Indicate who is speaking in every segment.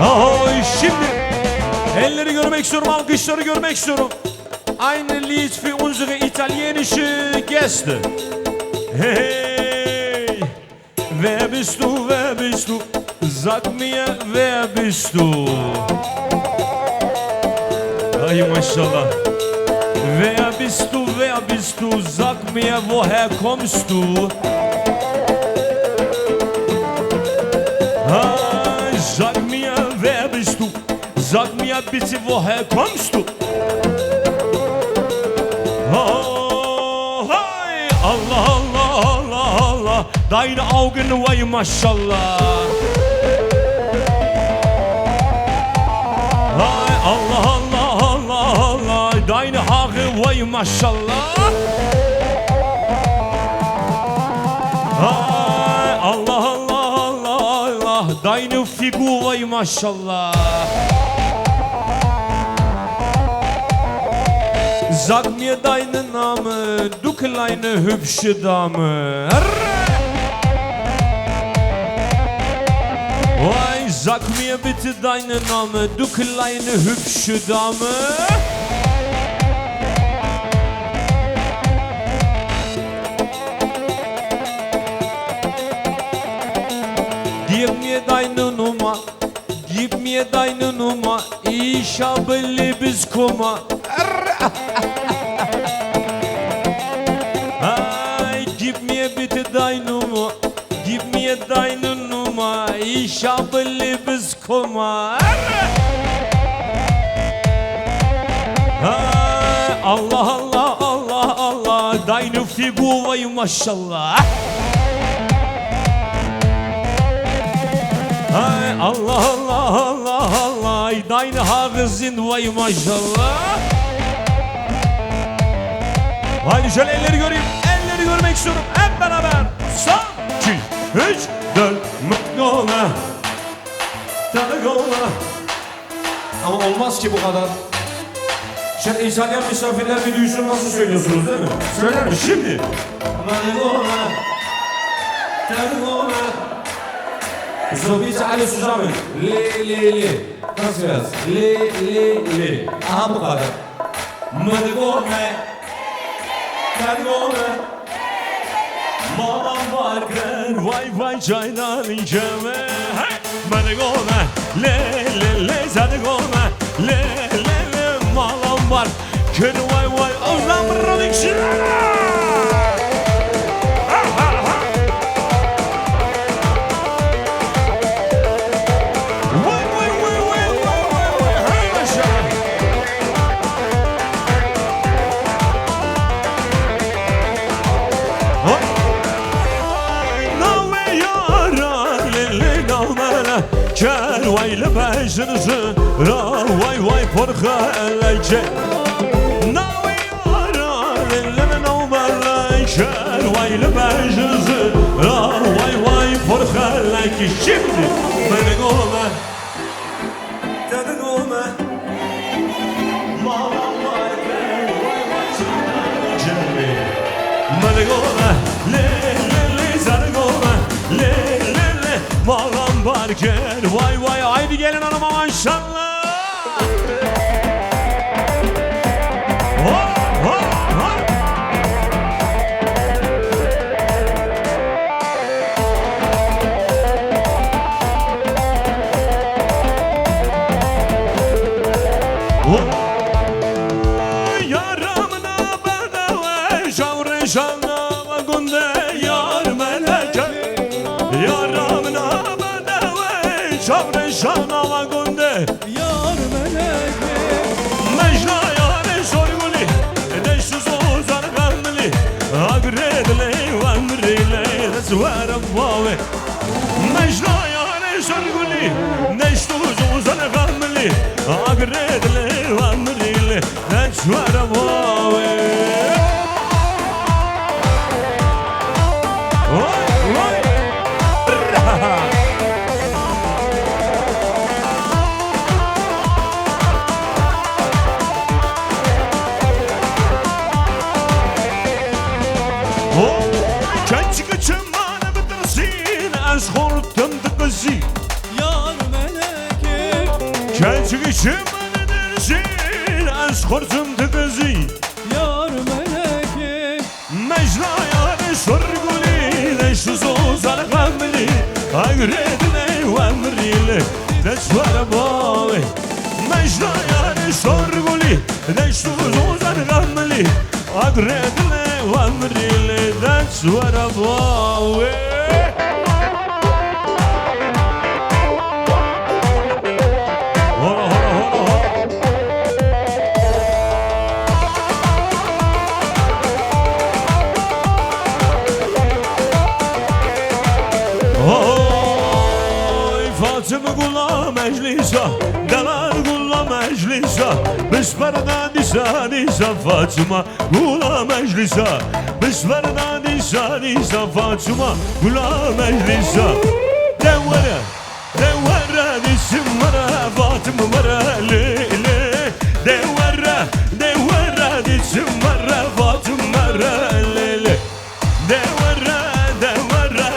Speaker 1: Ay şimdi elleri görmek istiyorum, alkışları görmek istiyorum. Eine Lied für unsere italienische Gäste. Hey, wer bist du, wer bist du? Sag mir, wer bist du? Ay maşallah. Wer bist du, wer bist du? Sag mir, woher kommst du? Ay, sag mir, wer bist du? Sag mir bitte, woher kommst du? Oh, hey, Allah, Allah, Allah, Allah, deine Augen, vay maşallah. Hey, Allah, Allah, Allah, Allah, deine Haare, vay maşallah. Hey, Allah, Allah, Allah, Allah, deine Figur, vay maşallah. Sag mir deinen Namen, du kleine hübsche Dame. Oi, sag mir bitte deinen Namen, du kleine hübsche Dame. Gib mir deine Nummer, gib mir deine Nummer, ich habe Liebeskummer. Hey, gib mir bitte deine Nummer, gib mir deine Nummer, ich habe Liebeskummer. Hey, Allah, Allah, Allah, Allah, deine Figur, vay maşallah. Hey, Allah, Allah, Allah, Allah, deine Haare sind, vay maşallah. Haydi şöyle elleri göreyim, elleri görmek istiyorum hep beraber. Son, 2, 3, 4, mutlu tadı gola.
Speaker 2: Ama olmaz ki bu kadar.
Speaker 1: Şimdi İtalyan misafirler bir duysun, nasıl söylüyorsunuz değil mi? Söyler mi şimdi? Tadı gola, tadı gola. So bir tane zusammen. Le. Nasıl yaz? Le.
Speaker 2: Aha bu kadar.
Speaker 1: Tadı gola. Malam varken vay çaydan içeme. Bana gona le sana gona le malam var. Kön vay Ozan Production. Gel vaylı başınızı vay porka elece. Navi ara leleme novalla. Gel vaylı başınızı vay porka elece. Şimdi beni gome tadı gome. Malam varken vay çaydan içeme. Beni gome le sana gome le malam varken vay haydi gelin hanıma maşallah. Yaramına bana ve şavre şalına günde yar meleke. Yaramına şavre şana vagonde yar meleke. Mecna yare sorguli deşsuz ozan kalmili. Agredle vanrile desvara vave. Mecna yare sorguli deşsuz ozan kalmili. Agredle vanrile desvara vave. Vay Kendi kaçımana bıdırsın az hortum dıkızı.
Speaker 3: Yar meleke
Speaker 1: Çünkü içimdesin aşk hortumdu kızı.
Speaker 2: Yar meleki
Speaker 1: Mecra yani sorguli Neştu sozar gamli Agredine vamrili Neşvara bavi Mecra yani sorguli Neştu sozar gamli Agredine vamrili Neşvara bavi Hola hola hola hola Oy Fatıma kula meclisa Dalar kula meclisa Bisparda disa disa Fatıma kula meclisa Bisparda disa disa Fatıma kula meclisa Devara disim vara Fatıma vara lele Devara disim vara Fatıma vara lele Devara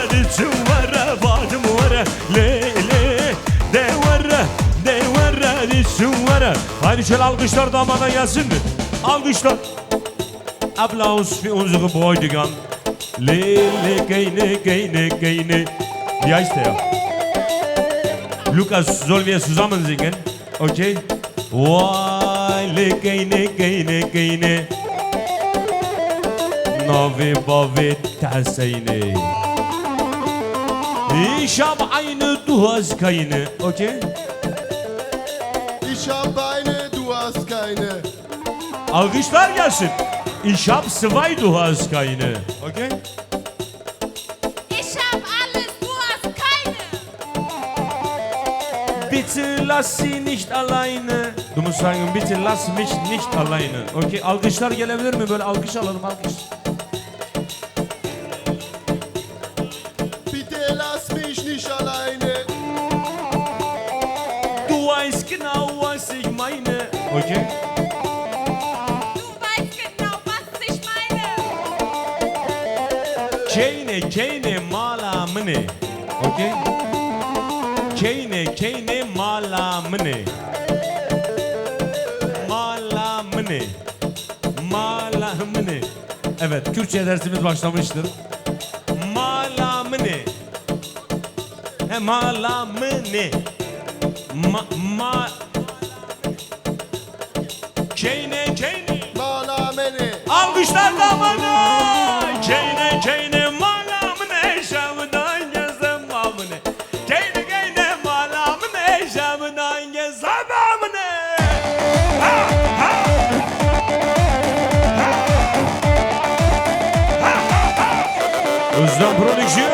Speaker 1: disim vara Fatıma vara lele Devara disim vara Haydi şöyle alkışlar damada gelsin mi? Alkışlar Applaus für unsere Bräutigam Lele Geine Wie heißt der? Lukas, sollen wir zusammen singen? Okay? Wale Geine Navi Bavi Tasseine Ich hab eine, du hast keine Okay?
Speaker 3: Ich hab eine, du hast keine.
Speaker 1: Alkışlar gelsin Ich hab zwei, du hast keine Okay?
Speaker 4: Ich hab alles, du hast keine.
Speaker 1: Bitte lass sie nicht alleine. Du musst sagen, bitte lass mich nicht alleine. Okay, alkışlar gelebilir mi? Böyle alkış alalım, alkış.
Speaker 3: Bitte lass mich nicht alleine.
Speaker 1: Du weißt genau, was ich meine. Okay.
Speaker 4: Du weißt genau, was ich meine.
Speaker 1: Keine malamını. Okay. Keine malamını. Malamını. Evet, Kürtçe dersimiz başlamıştır. Malamını. Malamını. Keine.
Speaker 3: Malamene.
Speaker 1: Alkışlar damana. Keine malamını. Şamından gezem mamını. Keine malamını. Şamından gezem mamını. Özlem Prodüksiyon.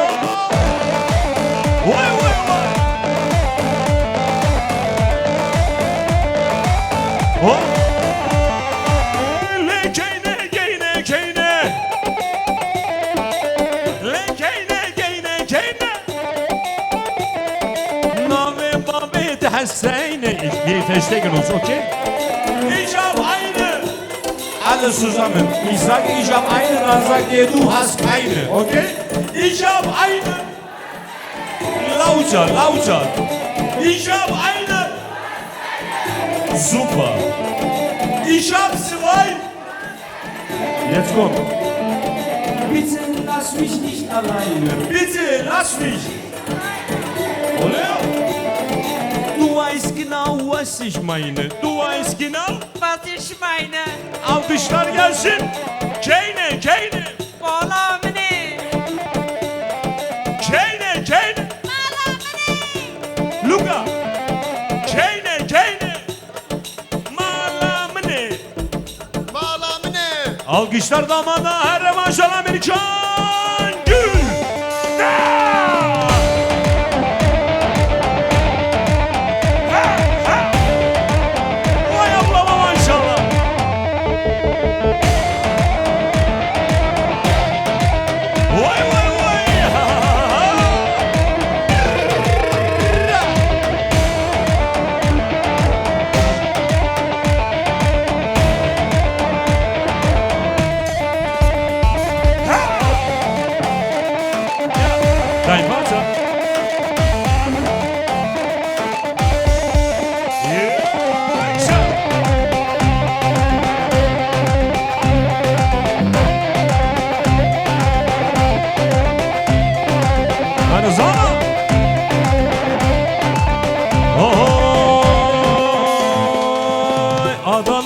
Speaker 1: Vay vay vay. Oh. Le keine. Le keine. Nave babe tahsine. Ich verstehe uns, okay? Ich hab eine. Alles zusammen. Ich sage, ich hab eine, dann sagt ihr, du hast keine, okay? Ich hab eine. Lauter. Ich hab eine. Super. Ich hab zwei. Jetzt kommt. Bitte lass mich nicht alleine. Bitte lass mich. Oder? Du weißt genau, was ich meine. Du weißt genau.
Speaker 4: Was ich meine.
Speaker 1: Alkışlar gelsin. Keine.
Speaker 4: Malamını.
Speaker 1: Keine.
Speaker 4: Malamını.
Speaker 1: Luca. Keine. Malamını.
Speaker 3: Malamene.
Speaker 1: Alkışlar damada her revanşal Amerikan Gül. Vay ablama maşallah. Vay.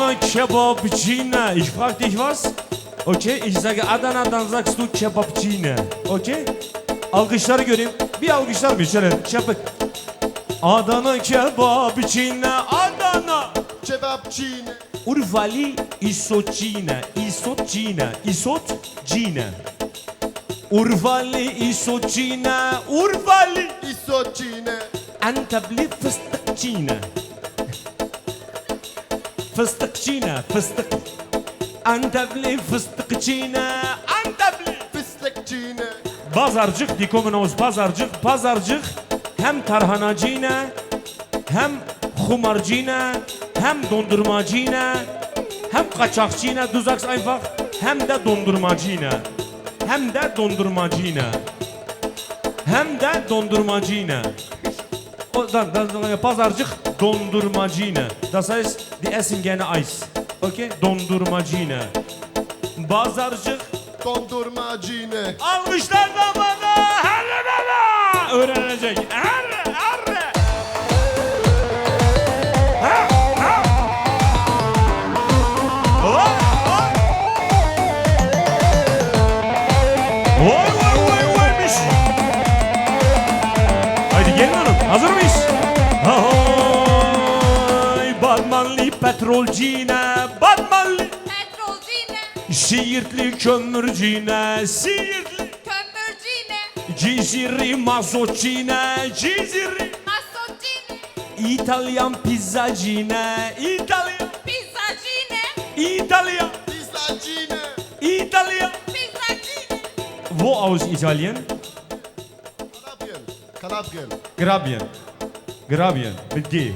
Speaker 1: Adana Kebabcine. Ich frag dich was? Okay, ich sage Adana, dann sagst du Kebabcine. Okay? Alkışları göreyim. Bir alkışlar bir şöyle. Şapık. Adana Kebabcine. Adana.
Speaker 3: Kebabcine.
Speaker 1: Urvali Isotcine. Isotcine. Isotcine. Urvali Isotcine. Urvali.
Speaker 3: Isotcine.
Speaker 1: Antepli fıstıkçine. Fıstıkçine. Fıstık. Antepli fıstıkçine. Antepli.
Speaker 3: Fıstıkçine.
Speaker 1: Pazarcık, die kommen aus Pazarcık. Pazarcık hem tarhanacine, hem humarcine, hem dondurmacine, hem kaçakçine, du sagst einfach, hem de dondurmacine. Hem de dondurmacine. Hem de dondurmacine. Pazarcık dondurmacine. Das heißt, die essen gerne Eis. Okay? Dondurmacine. Pazarcık.
Speaker 3: Dondurmacine.
Speaker 1: Almışlar da bana. Herre bana. Öğrenecek. Herre. Herre. Ha. Ha. Vay. Vay. Vay vay vay vaymış. Haydi gelin hanım. Hazır mıyız? Ahoy. Batmanlı petrolcine. Batmanlı.
Speaker 4: Petrolcine,
Speaker 1: Siirtli kömürcine. Siirtli.
Speaker 4: kömürcine,
Speaker 1: Ciziri mazotcine. Ciziri.
Speaker 4: masocine,
Speaker 1: İtalyan pizzacine. İtalyan.
Speaker 4: pizzacine,
Speaker 1: İtalyan.
Speaker 3: Pizzacine.
Speaker 1: İtalyan.
Speaker 4: pizzacine,
Speaker 1: Wo aus Italien?
Speaker 3: Kalabyen. Kalabyen.
Speaker 1: Grabien. Grabien. Mit G.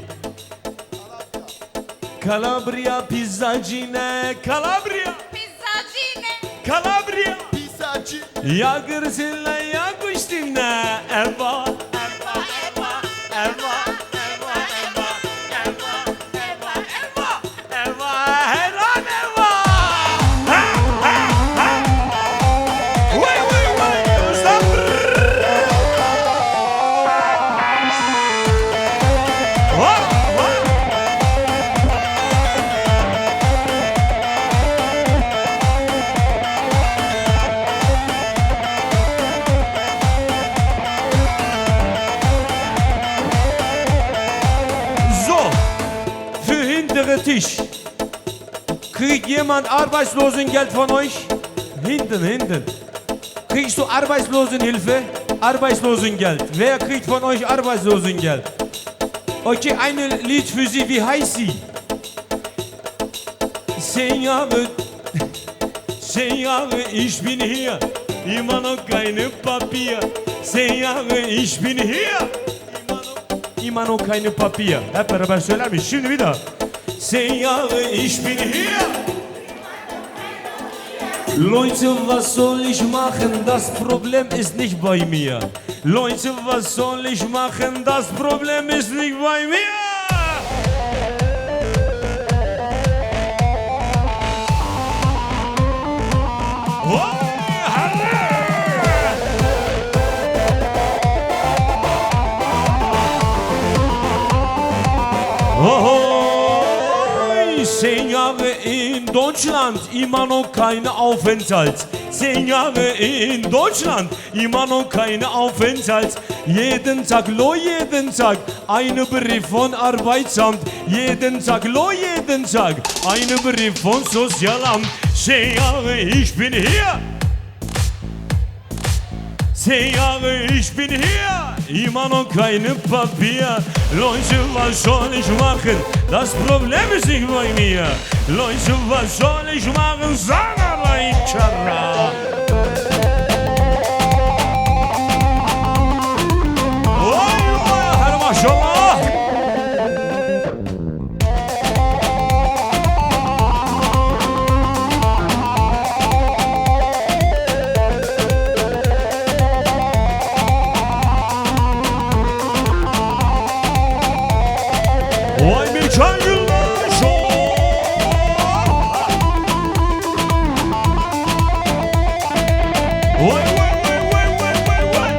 Speaker 1: Calabria pizzacine. Calabria.
Speaker 4: pizzacine,
Speaker 1: Calabria.
Speaker 3: Pizzacine.
Speaker 1: Ya gırsınla ya kuştinle. Eva. Eva. Eva. Eva. Eva. Eva. Eva. Eva. Eva. Eva. Heran Eva. Ha. Ha. Ha. Vay vay vay. Usta. Vay vay. So, für hintere Tisch. Kriegt jemand Arbeitslosengeld von euch? Hinten. Kriegst du Arbeitslosenhilfe? Arbeitslosengeld. Wer kriegt von euch Arbeitslosengeld? Okay, ein Lied für sie. Wie heißt sie? 10 Jahre, 10 Jahre, ich bin hier. Immer noch keine Papier. 10 Jahre, ich bin hier. Immer noch keine Papier. Hep beraber söyler miyiz? Şimdi bir daha. 10 Jahre, ich bin hier. Leute, was soll ich machen? Das Problem ist nicht bei mir. Leute, was soll ich machen? Das Problem ist nicht bei mir. Oh, Halle! Oh, 10 Jahre in Deutschland, immer noch keine Aufenthalt. 10 Jahre in Deutschland, immer noch keine Aufenthalt. Jeden Tag, jeden Tag, eine Brief von Arbeitsamt. Jeden Tag, jeden Tag, eine Brief von Sozialamt. 10 Jahre, ich bin hier. 10 Jahre, ich bin hier, immer noch keine Papier. Leute, was soll ich machen? Das Problem ist nicht bei mir. Leute, was soll ich machen? Sag aber Ichara. Oy, oy, hadi maşallah. Vay Mirçan Yılmaz. Vay vay vay vay vay vay vay.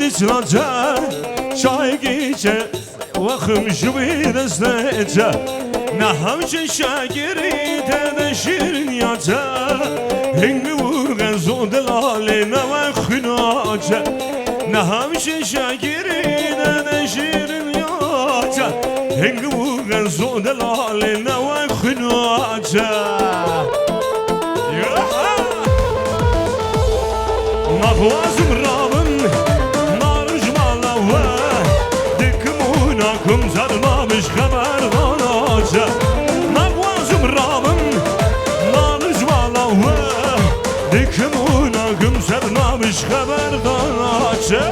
Speaker 1: دسلاجة شاي جيجة وخم شوي دستيجة نهمش شاكري تدشير نياجة هنگو غزو دلالنا وخناجة نهمش شاكري تدشير نياجة هنگو غزو دلالنا وخناجة مغوازم رابن نارج مالاوه دكموناكم زرنا مش خبر داناجه مغوازم رابن نارج مالاوه دكموناكم زرنا مش خبر داناجه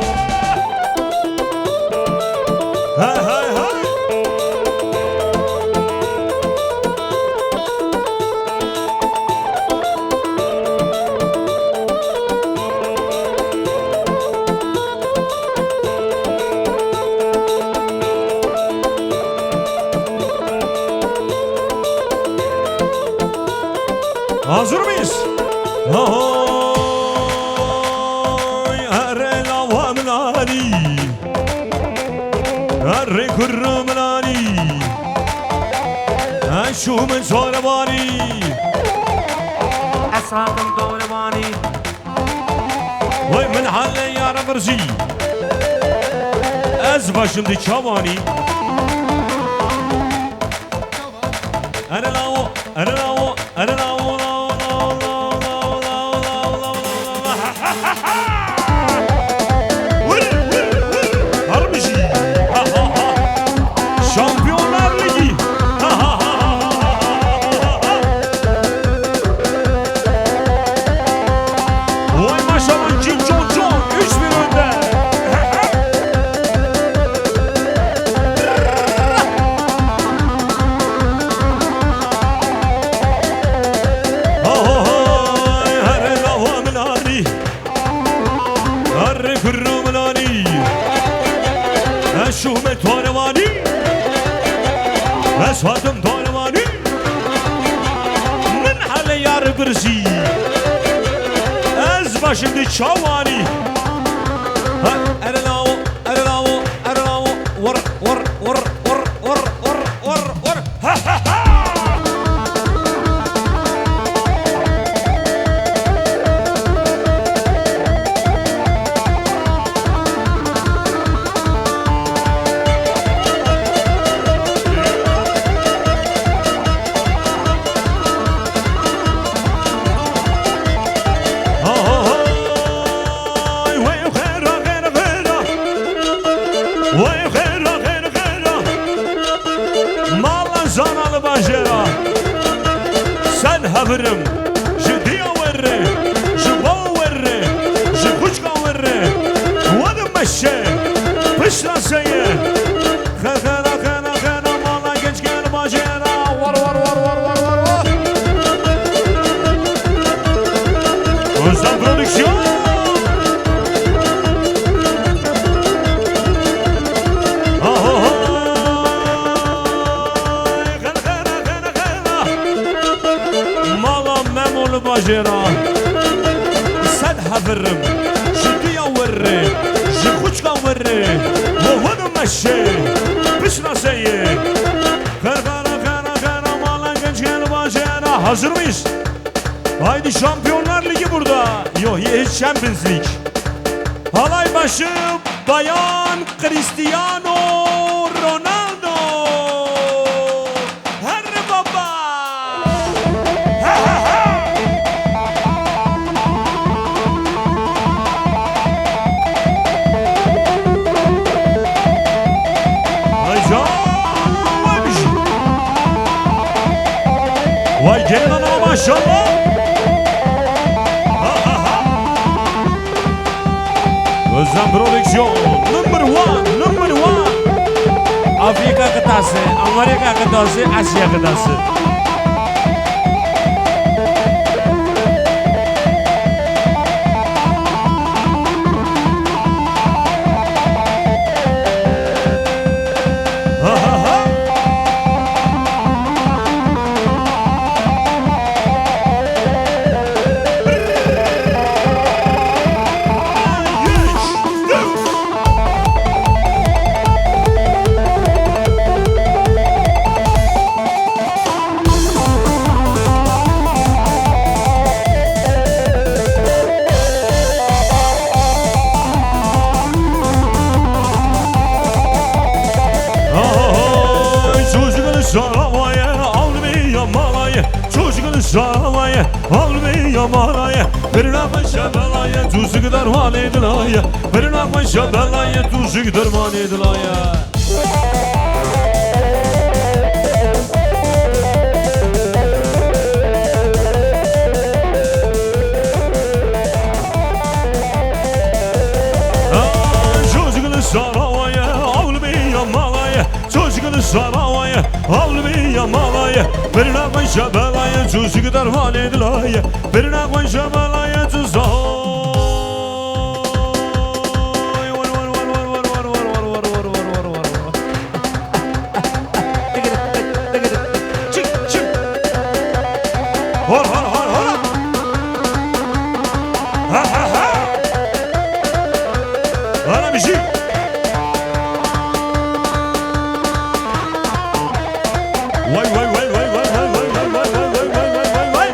Speaker 1: هاي هاي هاي Hazır mıyız? Oy, arre lavamlani, arre kurrumlani, aşumen soravani,
Speaker 5: أسعدم دورباني
Speaker 1: vay men halle yara verzi, az başımda çavani, arre lavo, arre lavo, arre lavo. Şampiyonlar Ligi. Vay maşallah Jin Jon Jon 3-1 önde. Hare lavamlani, hare kurrumlani, aşume toravani. أسهاتم دانواني من حالي يار برزي أز باشم دي شواني أرلاو أرلاو أرلاو ور ور ور ور ور ور ور ور ها ها ها Sen haberim, jdiya werre, jba werre, jkuchka werre, wadım meşe, pışla seye, khana khana khana mala genç gel bajera, var var var var var var var. Özlem prodüksiyon. باجرا سد حفرم جديا وري جخوشكا وري وهو مشي بشنا سيء خرخارا خارا خارا ماlan genç gel باجرا hazır mıyız? Haydi Şampiyonlar Ligi burada. Yok hiç Champions League. Halay başı Bayan Cristiano Ronaldo. Herre baba. Ha ha ha. Vay gelin hanıma maşallah. Özlem prodüksiyon number one. Afrika kıtası, Amerika kıtası, Asya kıtası. saravaya, çocuğunu saravaya, al beni yamaraya, verin akmaşa belaya, tuzu derman edilaya, verin akmaşa belaya, tuzu derman edilaya. Saravaya, al beni yamalaya, çocuğunu saravaya, al beni yamalaya, verin akmaşa belaya, tuzu derman edilaya, verin akmaşa belaya, tuzu. Hor hor hor hor. Ha ha ha. Ana bir şey. Vay vay vay vay vay vay vay vay vay vay vay vay vay vay.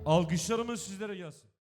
Speaker 1: Alkışlarımız sizlere gelsin.